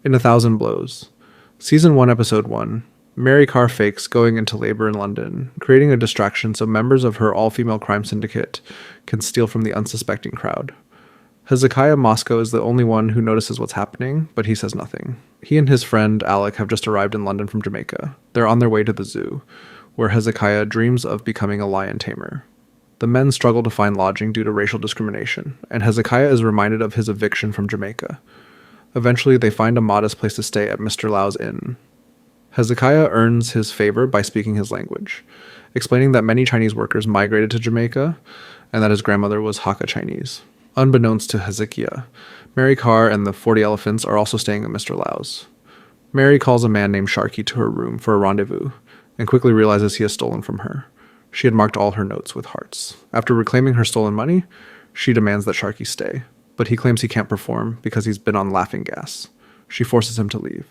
In 1000 Blows, Season 1, Episode 1, Mary Carr fakes going into labor in London, creating a distraction so members of her all-female crime syndicate can steal from the unsuspecting crowd. Hezekiah Moscow is the only one who notices what's happening, but he says nothing. He and his friend Alec have just arrived in London from Jamaica. They're on their way to the zoo, where Hezekiah dreams of becoming a lion tamer. The men struggle to find lodging due to racial discrimination, and Hezekiah is reminded of his eviction from Jamaica. Eventually, they find a modest place to stay at Mr. Lau's inn. Hezekiah earns his favor by speaking his language, explaining that many Chinese workers migrated to Jamaica and that his grandmother was Hakka Chinese. Unbeknownst to Hezekiah, Mary Carr and the 40 elephants are also staying at Mr. Lau's. Mary calls a man named Sharky to her room for a rendezvous, and quickly realizes he has stolen from her. She had marked all her notes with hearts. After reclaiming her stolen money, she demands that Sharky stay, but he claims he can't perform because he's been on laughing gas. She forces him to leave.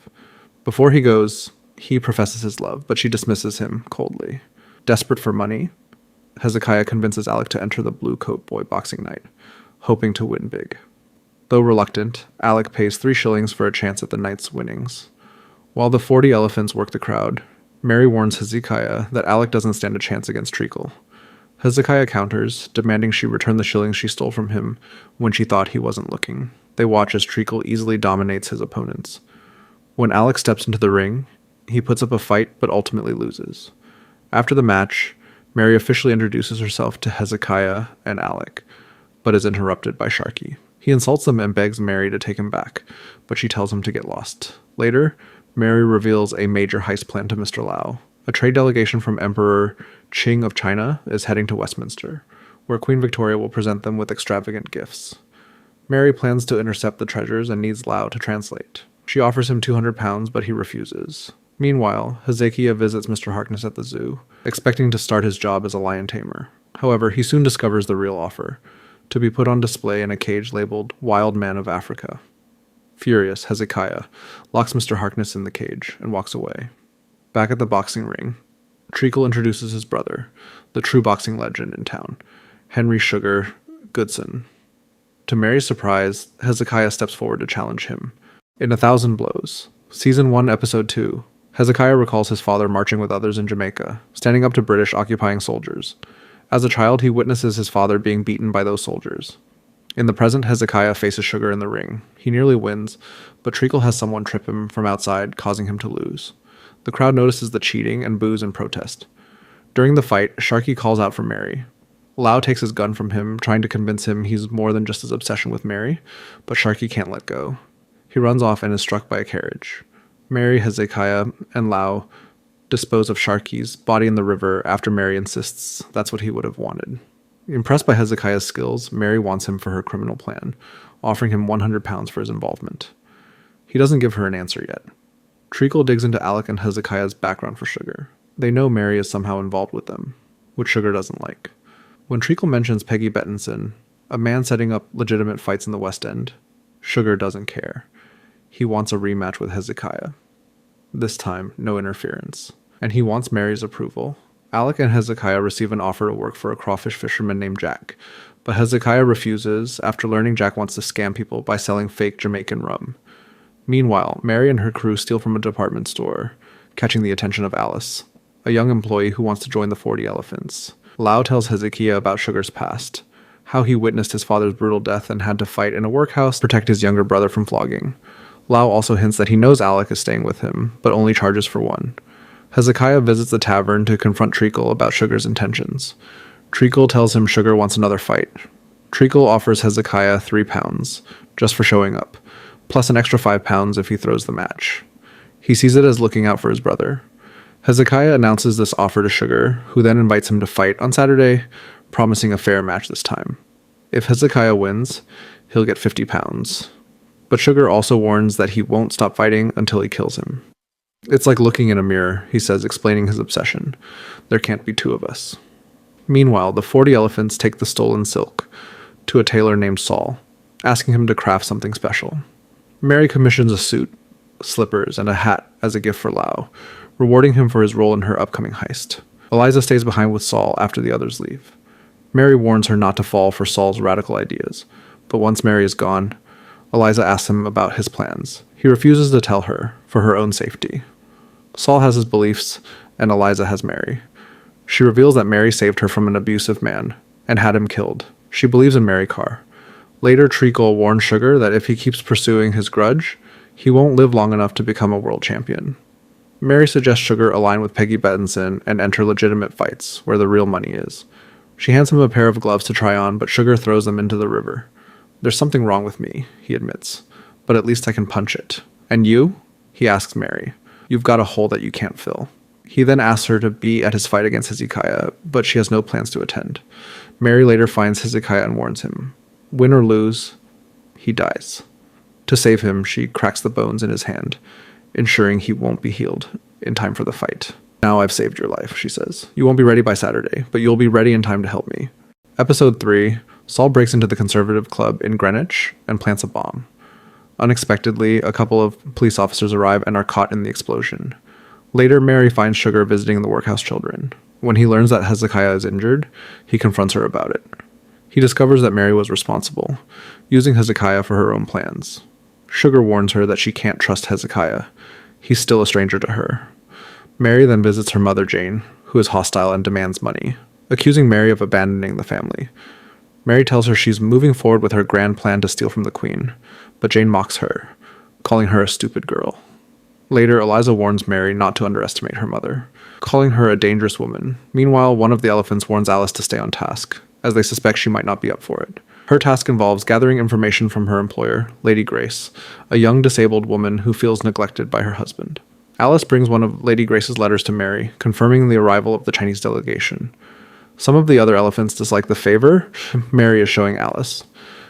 Before he goes, he professes his love, but she dismisses him coldly. Desperate for money, Hezekiah convinces Alec to enter the Blue Coat Boy boxing night, hoping to win big. Though reluctant, Alec pays 3 shillings for a chance at the night's winnings. While the 40 elephants work the crowd, Mary warns Hezekiah that Alec doesn't stand a chance against Treacle. Hezekiah counters, demanding she return the shillings she stole from him when she thought he wasn't looking. They watch as Treacle easily dominates his opponents. When Alec steps into the ring, he puts up a fight but ultimately loses. After the match, Mary officially introduces herself to Hezekiah and Alec, but is interrupted by Sharky. He insults them and begs Mary to take him back, but she tells him to get lost. Later, Mary reveals a major heist plan to Mr. Lau. A trade delegation from Emperor Qing of China is heading to Westminster, where Queen Victoria will present them with extravagant gifts. Mary plans to intercept the treasures and needs Lau to translate. She offers him £200, but he refuses. Meanwhile, Hezekiah visits Mr. Harkness at the zoo, expecting to start his job as a lion tamer. However, he soon discovers the real offer, to be put on display in a cage labeled Wild Man of Africa. Furious, Hezekiah locks Mr. Harkness in the cage and walks away. Back at the boxing ring, Treacle introduces his brother, the true boxing legend in town, Henry Sugar Goodson. To Mary's surprise, Hezekiah steps forward to challenge him. In 1000 Blows, Season 1, Episode 2, Hezekiah recalls his father marching with others in Jamaica, standing up to British occupying soldiers. As a child, he witnesses his father being beaten by those soldiers. In the present, Hezekiah faces Sugar in the ring. He nearly wins, but Treacle has someone trip him from outside, causing him to lose. The crowd notices the cheating and boos in protest. During the fight, Sharky calls out for Mary. Lau takes his gun from him, trying to convince him he's more than just his obsession with Mary, but Sharky can't let go. He runs off and is struck by a carriage. Mary, Hezekiah, and Lau dispose of Sharky's body in the river after Mary insists that's what he would have wanted. Impressed by Hezekiah's skills, Mary wants him for her criminal plan, offering him £100 for his involvement. He doesn't give her an answer yet. Treacle digs into Alec and Hezekiah's background for Sugar. They know Mary is somehow involved with them, which Sugar doesn't like. When Treacle mentions Peggy Bettinson, a man setting up legitimate fights in the West End, Sugar doesn't care. He wants a rematch with Hezekiah. This time, no interference. And he wants Mary's approval. Alec and Hezekiah receive an offer to work for a crawfish fisherman named Jack, but Hezekiah refuses after learning Jack wants to scam people by selling fake Jamaican rum. Meanwhile, Mary and her crew steal from a department store, catching the attention of Alice, a young employee who wants to join the 40 elephants. Lau tells Hezekiah about Sugar's past, how he witnessed his father's brutal death and had to fight in a workhouse to protect his younger brother from flogging. Lau also hints that he knows Alec is staying with him, but only charges for one. Hezekiah visits the tavern to confront Treacle about Sugar's intentions. Treacle tells him Sugar wants another fight. Treacle offers Hezekiah £3, just for showing up, plus an extra £5 if he throws the match. He sees it as looking out for his brother. Hezekiah announces this offer to Sugar, who then invites him to fight on Saturday, promising a fair match this time. If Hezekiah wins, he'll get £50. But Sugar also warns that he won't stop fighting until he kills him. It's like looking in a mirror, he says, explaining his obsession. There can't be two of us. Meanwhile, the 40 elephants take the stolen silk to a tailor named Saul, asking him to craft something special. Mary commissions a suit, slippers, and a hat as a gift for Lau, rewarding him for his role in her upcoming heist. Eliza stays behind with Saul after the others leave. Mary warns her not to fall for Saul's radical ideas, but once Mary is gone, Eliza asks him about his plans. He refuses to tell her, for her own safety. Saul has his beliefs, and Eliza has Mary. She reveals that Mary saved her from an abusive man, and had him killed. She believes in Mary Carr. Later, Treacle warns Sugar that if he keeps pursuing his grudge, he won't live long enough to become a world champion. Mary suggests Sugar align with Peggy Bettinson and enter legitimate fights, where the real money is. She hands him a pair of gloves to try on, but Sugar throws them into the river. There's something wrong with me, he admits, but at least I can punch it. And you? He asks Mary. You've got a hole that you can't fill. He then asks her to be at his fight against Hezekiah, but she has no plans to attend. Mary later finds Hezekiah and warns him. Win or lose, he dies. To save him, she cracks the bones in his hand, ensuring he won't be healed in time for the fight. Now I've saved your life, she says. You won't be ready by Saturday, but you'll be ready in time to help me. Episode 3, Saul breaks into the conservative club in Greenwich and plants a bomb. Unexpectedly, a couple of police officers arrive and are caught in the explosion. Later, Mary finds Sugar visiting the workhouse children. When he learns that Hezekiah is injured, he confronts her about it. He discovers that Mary was responsible, using Hezekiah for her own plans. Sugar warns her that she can't trust Hezekiah. He's still a stranger to her. Mary then visits her mother, Jane, who is hostile and demands money, accusing Mary of abandoning the family. Mary tells her she's moving forward with her grand plan to steal from the Queen, but Jane mocks her, calling her a stupid girl. Later, Eliza warns Mary not to underestimate her mother, calling her a dangerous woman. Meanwhile, one of the elephants warns Alice to stay on task, as they suspect she might not be up for it. Her task involves gathering information from her employer, Lady Grace, a young disabled woman who feels neglected by her husband. Alice brings one of Lady Grace's letters to Mary, confirming the arrival of the Chinese delegation. Some of the other elephants dislike the favor Mary is showing Alice.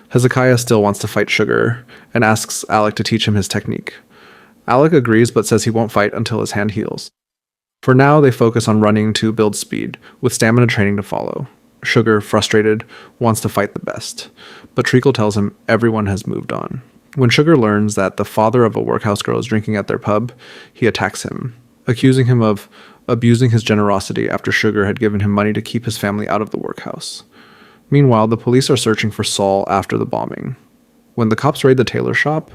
Hezekiah still wants to fight Sugar, and asks Alec to teach him his technique. Alec agrees but says he won't fight until his hand heals. For now, they focus on running to build speed, with stamina training to follow. Sugar, frustrated, wants to fight the best, but Treacle tells him everyone has moved on. When Sugar learns that the father of a workhouse girl is drinking at their pub, he attacks him, accusing him of abusing his generosity after Sugar had given him money to keep his family out of the workhouse. Meanwhile, the police are searching for Saul after the bombing. When the cops raid the tailor shop,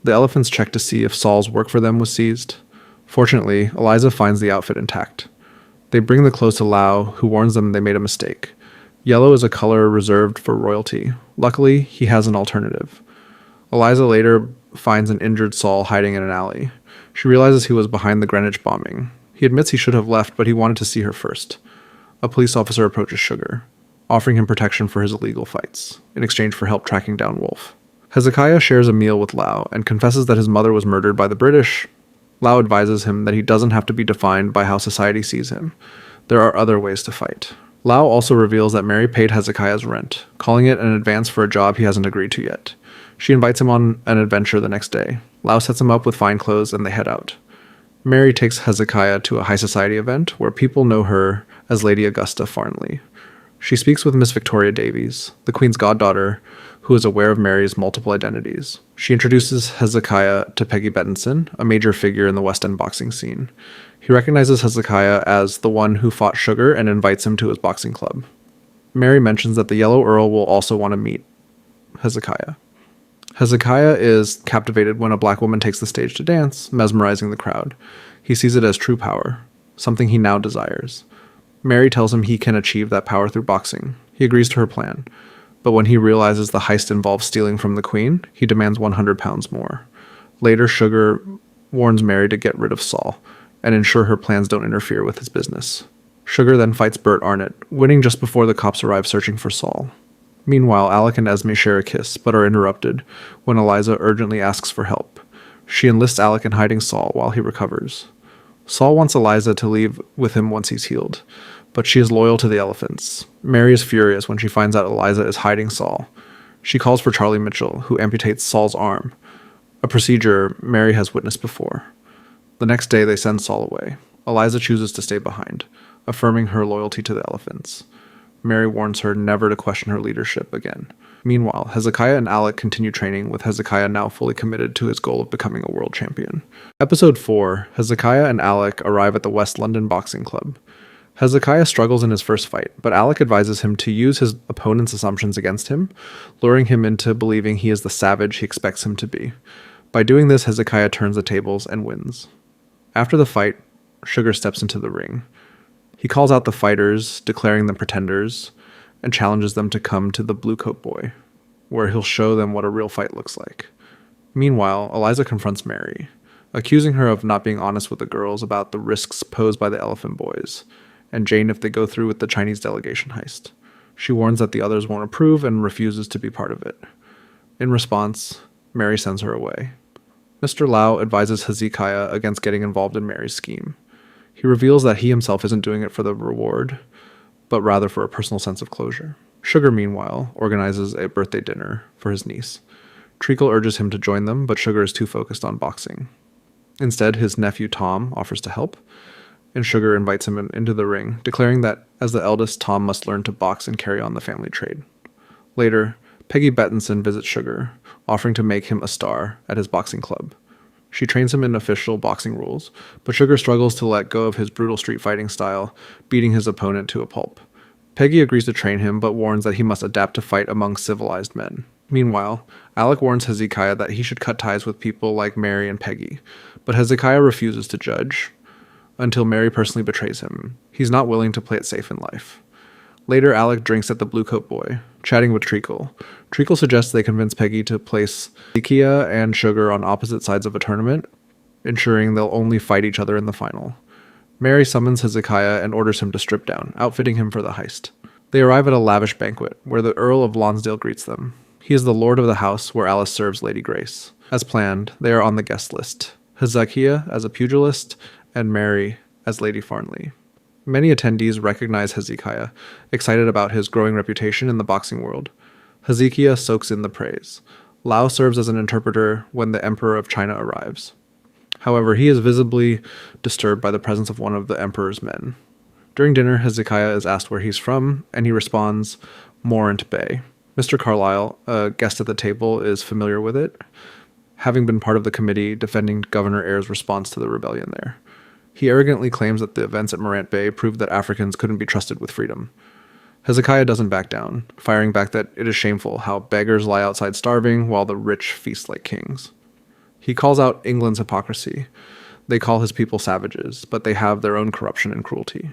the elephants check to see if Saul's work for them was seized. Fortunately, Eliza finds the outfit intact. They bring the clothes to Lau, who warns them they made a mistake. Yellow is a color reserved for royalty. Luckily, he has an alternative. Eliza later finds an injured Saul hiding in an alley. She realizes he was behind the Greenwich bombing. He admits he should have left, but he wanted to see her first. A police officer approaches Sugar, offering him protection for his illegal fights, in exchange for help tracking down Wolf. Hezekiah shares a meal with Lau and confesses that his mother was murdered by the British. Lau advises him that he doesn't have to be defined by how society sees him. There are other ways to fight. Lau also reveals that Mary paid Hezekiah's rent, calling it an advance for a job he hasn't agreed to yet. She invites him on an adventure the next day. Lau sets him up with fine clothes and they head out. Mary takes Hezekiah to a high society event where people know her as Lady Augusta Farnley. She speaks with Miss Victoria Davies, the Queen's goddaughter, who is aware of Mary's multiple identities. She introduces Hezekiah to Peggy Bettinson, a major figure in the West End boxing scene. He recognizes Hezekiah as the one who fought Sugar and invites him to his boxing club. Mary mentions that the Yellow Earl will also want to meet Hezekiah. Hezekiah is captivated when a black woman takes the stage to dance, mesmerizing the crowd. He sees it as true power, something he now desires. Mary tells him he can achieve that power through boxing. He agrees to her plan, but when he realizes the heist involves stealing from the Queen, he demands 100 pounds more. Later, Sugar warns Mary to get rid of Saul and ensure her plans don't interfere with his business. Sugar then fights Bert Arnott, winning just before the cops arrive searching for Saul. Meanwhile, Alec and Esme share a kiss, but are interrupted when Eliza urgently asks for help. She enlists Alec in hiding Saul while he recovers. Saul wants Eliza to leave with him once he's healed, but she is loyal to the elephants. Mary is furious when she finds out Eliza is hiding Saul. She calls for Charlie Mitchell, who amputates Saul's arm, a procedure Mary has witnessed before. The next day, they send Saul away. Eliza chooses to stay behind, affirming her loyalty to the elephants. Mary warns her never to question her leadership again. Meanwhile, Hezekiah and Alec continue training, with Hezekiah now fully committed to his goal of becoming a world champion. Episode 4, Hezekiah and Alec arrive at the West London Boxing Club. Hezekiah struggles in his first fight, but Alec advises him to use his opponent's assumptions against him, luring him into believing he is the savage he expects him to be. By doing this, Hezekiah turns the tables and wins. After the fight, Sugar steps into the ring. He calls out the fighters, declaring them pretenders, and challenges them to come to the Blue Coat Boy, where he'll show them what a real fight looks like. Meanwhile, Eliza confronts Mary, accusing her of not being honest with the girls about the risks posed by the Elephant Boys, and Jane if they go through with the Chinese delegation heist. She warns that the others won't approve and refuses to be part of it. In response, Mary sends her away. Mr. Lau advises Hezekiah against getting involved in Mary's scheme. He reveals that he himself isn't doing it for the reward, but rather for a personal sense of closure. Sugar, meanwhile, organizes a birthday dinner for his niece. Treacle urges him to join them, but Sugar is too focused on boxing. Instead, his nephew Tom offers to help, and Sugar invites him into the ring, declaring that as the eldest, Tom must learn to box and carry on the family trade. Later, Peggy Bettinson visits Sugar, offering to make him a star at his boxing club. She trains him in official boxing rules, but Sugar struggles to let go of his brutal street fighting style, beating his opponent to a pulp. Peggy agrees to train him, but warns that he must adapt to fight among civilized men. Meanwhile, Alec warns Hezekiah that he should cut ties with people like Mary and Peggy, but Hezekiah refuses to judge until Mary personally betrays him. He's not willing to play it safe in life. Later, Alec drinks at the Blue Coat Boy, chatting with Treacle. Treacle suggests they convince Peggy to place Hezekiah and Sugar on opposite sides of a tournament, ensuring they'll only fight each other in the final. Mary summons Hezekiah and orders him to strip down, outfitting him for the heist. They arrive at a lavish banquet, where the Earl of Lonsdale greets them. He is the lord of the house where Alice serves Lady Grace. As planned, they are on the guest list. Hezekiah as a pugilist, and Mary as Lady Farnley. Many attendees recognize Hezekiah, excited about his growing reputation in the boxing world. Hezekiah soaks in the praise. Lau serves as an interpreter when the Emperor of China arrives. However, he is visibly disturbed by the presence of one of the Emperor's men. During dinner, Hezekiah is asked where he's from, and he responds, Morant Bay. Mr. Carlyle, a guest at the table, is familiar with it, having been part of the committee defending Governor Eyre's response to the rebellion there. He arrogantly claims that the events at Morant Bay proved that Africans couldn't be trusted with freedom. Hezekiah doesn't back down, firing back that it is shameful how beggars lie outside starving while the rich feast like kings. He calls out England's hypocrisy. They call his people savages, but they have their own corruption and cruelty.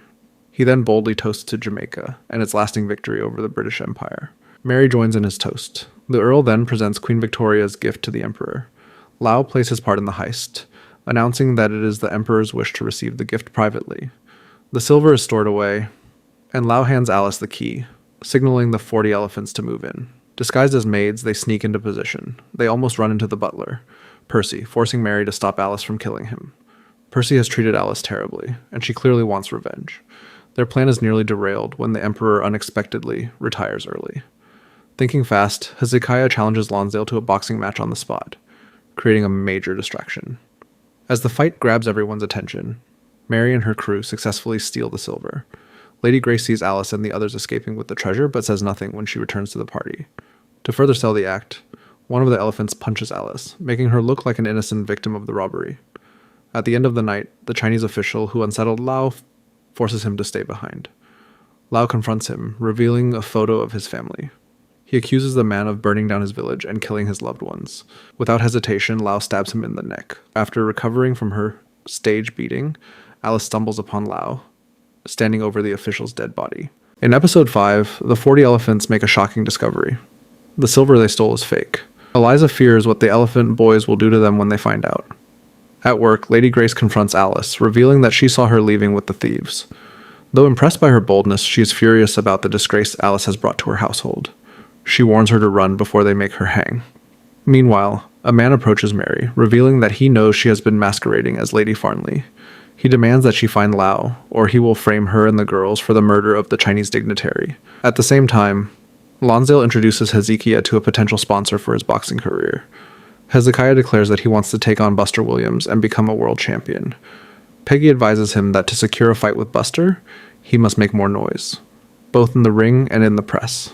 He then boldly toasts to Jamaica and its lasting victory over the British Empire. Mary joins in his toast. The Earl then presents Queen Victoria's gift to the Emperor. Lau plays his part in the heist, announcing that it is the Emperor's wish to receive the gift privately. The silver is stored away, and Lau hands Alice the key, signaling the 40 elephants to move in. Disguised as maids, they sneak into position. They almost run into the butler, Percy, forcing Mary to stop Alice from killing him. Percy has treated Alice terribly, and she clearly wants revenge. Their plan is nearly derailed when the Emperor unexpectedly retires early. Thinking fast, Hezekiah challenges Lonsdale to a boxing match on the spot, creating a major distraction. As the fight grabs everyone's attention, Mary and her crew successfully steal the silver. Lady Grace sees Alice and the others escaping with the treasure, but says nothing when she returns to the party. To further sell the act, one of the elephants punches Alice, making her look like an innocent victim of the robbery. At the end of the night, the Chinese official who unsettled Lau forces him to stay behind. Lau confronts him, revealing a photo of his family. He accuses the man of burning down his village and killing his loved ones. Without hesitation, Lau stabs him in the neck. After recovering from her stage beating, Alice stumbles upon Lau, standing over the official's dead body. In episode 5, the 40 elephants make a shocking discovery. The silver they stole is fake. Eliza fears what the elephant boys will do to them when they find out. At work, Lady Grace confronts Alice, revealing that she saw her leaving with the thieves. Though impressed by her boldness, she is furious about the disgrace Alice has brought to her household. She warns her to run before they make her hang. Meanwhile, a man approaches Mary, revealing that he knows she has been masquerading as Lady Farnley. He demands that she find Lau, or he will frame her and the girls for the murder of the Chinese dignitary. At the same time, Lonsdale introduces Hezekiah to a potential sponsor for his boxing career. Hezekiah declares that he wants to take on Buster Williams and become a world champion. Peggy advises him that to secure a fight with Buster, he must make more noise, both in the ring and in the press.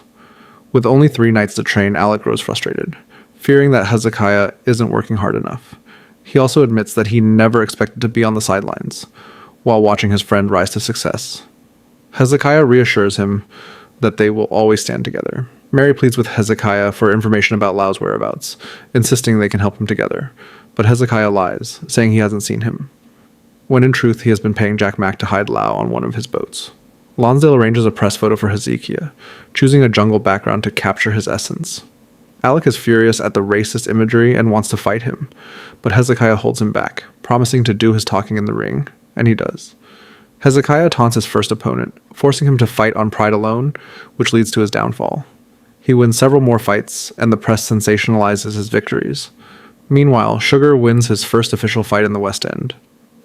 With only 3 nights to train, Alec grows frustrated, fearing that Hezekiah isn't working hard enough. He also admits that he never expected to be on the sidelines, while watching his friend rise to success. Hezekiah reassures him that they will always stand together. Mary pleads with Hezekiah for information about Lau's whereabouts, insisting they can help him together, but Hezekiah lies, saying he hasn't seen him, when in truth he has been paying Jack Mack to hide Lau on one of his boats. Lonsdale arranges a press photo for Hezekiah, choosing a jungle background to capture his essence. Alec is furious at the racist imagery and wants to fight him, but Hezekiah holds him back, promising to do his talking in the ring, and he does. Hezekiah taunts his first opponent, forcing him to fight on pride alone, which leads to his downfall. He wins several more fights, and the press sensationalizes his victories. Meanwhile, Sugar wins his first official fight in the West End,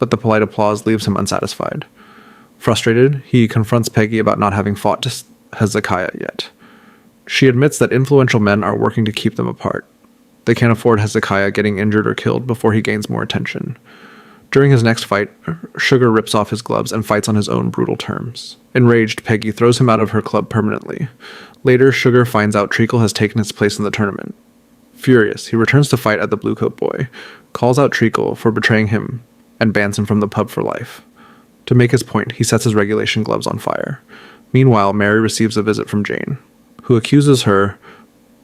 but the polite applause leaves him unsatisfied. Frustrated, he confronts Peggy about not having fought Hezekiah yet. She admits that influential men are working to keep them apart. They can't afford Hezekiah getting injured or killed before he gains more attention. During his next fight, Sugar rips off his gloves and fights on his own brutal terms. Enraged, Peggy throws him out of her club permanently. Later, Sugar finds out Treacle has taken his place in the tournament. Furious, he returns to fight at the Blue Coat Boy, calls out Treacle for betraying him, and bans him from the pub for life. To make his point, he sets his regulation gloves on fire. Meanwhile, Mary receives a visit from Jane, who accuses her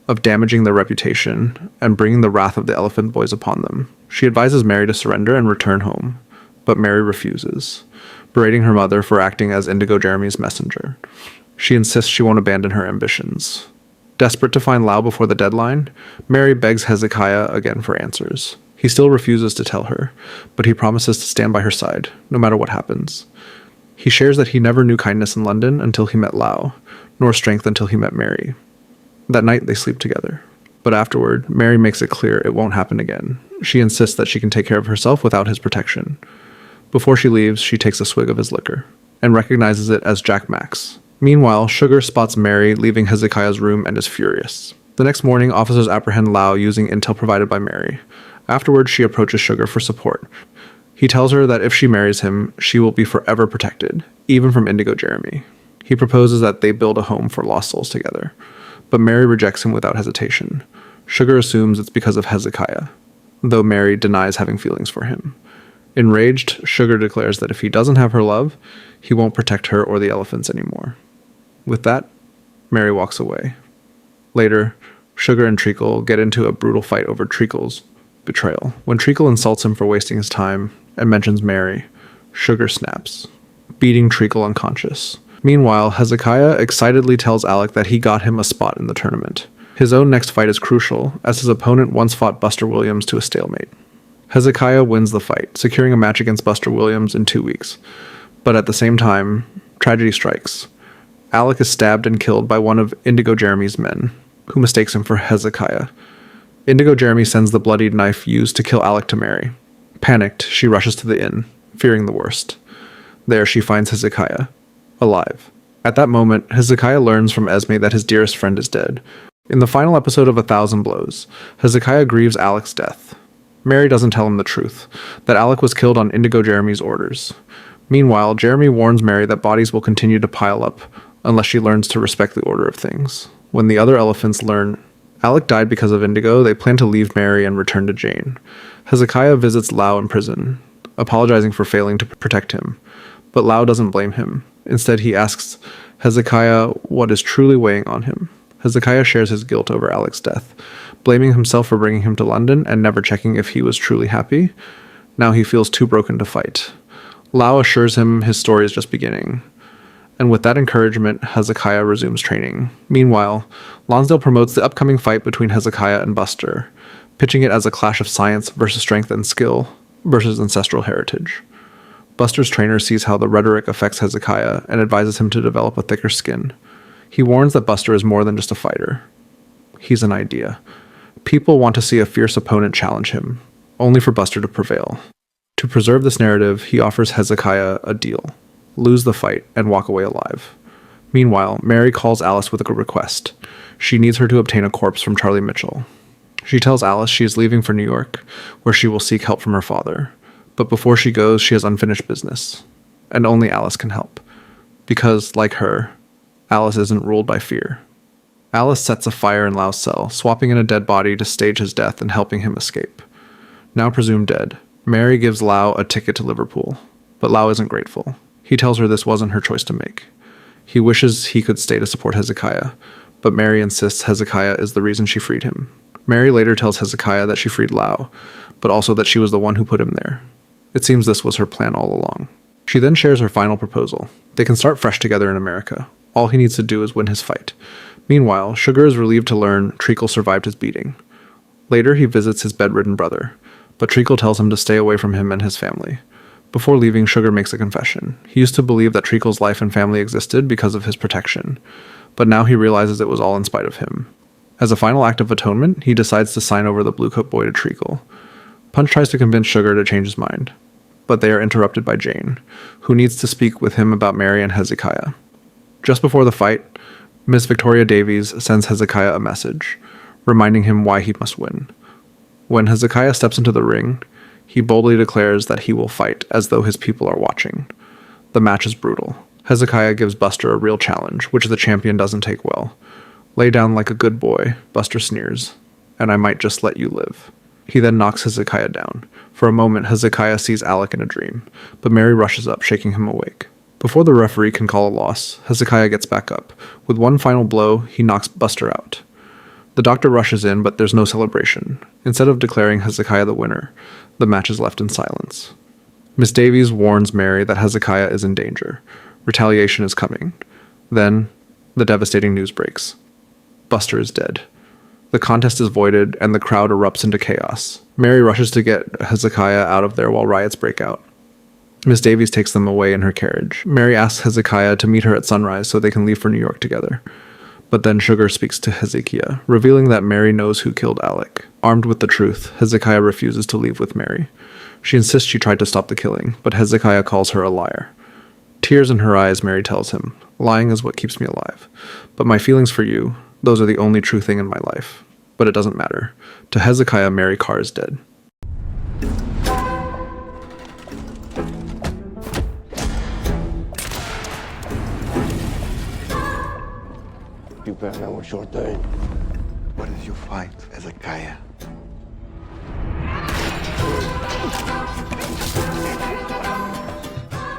of damaging their reputation and bringing the wrath of the Elephant Boys upon them. She advises Mary to surrender and return home, but Mary refuses, berating her mother for acting as Indigo Jeremy's messenger. She insists she won't abandon her ambitions. Desperate to find Lau before the deadline, Mary begs Hezekiah again for answers. He still refuses to tell her, but he promises to stand by her side, no matter what happens. He shares that he never knew kindness in London until he met Lau, nor strength until he met Mary. That night they sleep together. But afterward, Mary makes it clear it won't happen again. She insists that she can take care of herself without his protection. Before she leaves, she takes a swig of his liquor, and recognizes it as Jack Mack's. Meanwhile, Sugar spots Mary leaving Hezekiah's room and is furious. The next morning, officers apprehend Lau using intel provided by Mary. Afterwards, she approaches Sugar for support. He tells her that if she marries him, she will be forever protected, even from Indigo Jeremy. He proposes that they build a home for lost souls together, but Mary rejects him without hesitation. Sugar assumes it's because of Hezekiah, though Mary denies having feelings for him. Enraged, Sugar declares that if he doesn't have her love, he won't protect her or the elephants anymore. With that, Mary walks away. Later, Sugar and Treacle get into a brutal fight over Treacle's betrayal. When Treacle insults him for wasting his time and mentions Mary, Sugar snaps, beating Treacle unconscious. Meanwhile, Hezekiah excitedly tells Alec that he got him a spot in the tournament. His own next fight is crucial, as his opponent once fought Buster Williams to a stalemate. Hezekiah wins the fight, securing a match against Buster Williams in 2 weeks. But at the same time, tragedy strikes. Alec is stabbed and killed by one of Indigo Jeremy's men, who mistakes him for Hezekiah. Indigo Jeremy sends the bloodied knife used to kill Alec to Mary. Panicked, she rushes to the inn, fearing the worst. There she finds Hezekiah, alive. At that moment, Hezekiah learns from Esme that his dearest friend is dead. In the final episode of 1,000 Blows, Hezekiah grieves Alec's death. Mary doesn't tell him the truth, that Alec was killed on Indigo Jeremy's orders. Meanwhile, Jeremy warns Mary that bodies will continue to pile up unless she learns to respect the order of things. When the other elephants learn Alec died because of Indigo, they plan to leave Mary and return to Jane. Hezekiah visits Lau in prison, apologizing for failing to protect him. But Lau doesn't blame him. Instead, he asks Hezekiah what is truly weighing on him. Hezekiah shares his guilt over Alec's death, blaming himself for bringing him to London and never checking if he was truly happy. Now he feels too broken to fight. Lau assures him his story is just beginning. And with that encouragement, Hezekiah resumes training. Meanwhile, Lonsdale promotes the upcoming fight between Hezekiah and Buster, pitching it as a clash of science versus strength and skill versus ancestral heritage. Buster's trainer sees how the rhetoric affects Hezekiah and advises him to develop a thicker skin. He warns that Buster is more than just a fighter. He's an idea. People want to see a fierce opponent challenge him, only for Buster to prevail. To preserve this narrative, he offers Hezekiah a deal: lose the fight and walk away alive. Meanwhile, Mary calls Alice with a request. She needs her to obtain a corpse from Charlie Mitchell. She tells Alice she is leaving for New York, where she will seek help from her father. But before she goes, she has unfinished business. And only Alice can help. Because, like her, Alice isn't ruled by fear. Alice sets a fire in Lau's cell, swapping in a dead body to stage his death and helping him escape. Now presumed dead, Mary gives Lau a ticket to Liverpool. But Lau isn't grateful. He tells her this wasn't her choice to make. He wishes he could stay to support Hezekiah, but Mary insists Hezekiah is the reason she freed him. Mary later tells Hezekiah that she freed Lau, but also that she was the one who put him there. It seems this was her plan all along. She then shares her final proposal. They can start fresh together in America. All he needs to do is win his fight. Meanwhile, Sugar is relieved to learn Treacle survived his beating. Later, he visits his bedridden brother, but Treacle tells him to stay away from him and his family. Before leaving, Sugar makes a confession. He used to believe that Treacle's life and family existed because of his protection, but now he realizes it was all in spite of him. As a final act of atonement, he decides to sign over the Bluecoat boy to Treacle. Punch tries to convince Sugar to change his mind, but they are interrupted by Jane, who needs to speak with him about Mary and Hezekiah. Just before the fight, Miss Victoria Davies sends Hezekiah a message, reminding him why he must win. When Hezekiah steps into the ring, he boldly declares that he will fight as though his people are watching. The match is brutal. Hezekiah gives Buster a real challenge, which the champion doesn't take well. Lay down like a good boy, Buster sneers, and I might just let you live. He then knocks Hezekiah down. For a moment, Hezekiah sees Alec in a dream, but Mary rushes up, shaking him awake. Before the referee can call a loss, Hezekiah gets back up. With one final blow, he knocks Buster out. The doctor rushes in, but there's no celebration. Instead of declaring Hezekiah the winner, the match is left in silence. Miss Davies warns Mary that Hezekiah is in danger. Retaliation is coming. Then, the devastating news breaks. Buster is dead. The contest is voided, and the crowd erupts into chaos. Mary rushes to get Hezekiah out of there while riots break out. Miss Davies takes them away in her carriage. Mary asks Hezekiah to meet her at sunrise so they can leave for New York together. But then Sugar speaks to Hezekiah, revealing that Mary knows who killed Alec. Armed with the truth, Hezekiah refuses to leave with Mary. She insists she tried to stop the killing, but Hezekiah calls her a liar. Tears in her eyes, Mary tells him, lying is what keeps me alive. But my feelings for you, those are the only true thing in my life. But it doesn't matter. To Hezekiah, Mary Carr is dead. You better know what you're doing. What is your fight, Hezekiah?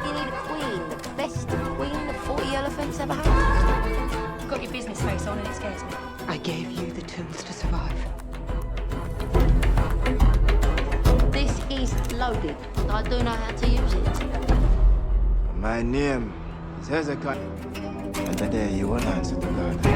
You need a queen, the best queen the 40 elephants ever had. You've got your business face on and it scares me. I gave you the tools to survive. This is loaded. I do know how to use it. My name is Hezekiah. And today you will answer to God.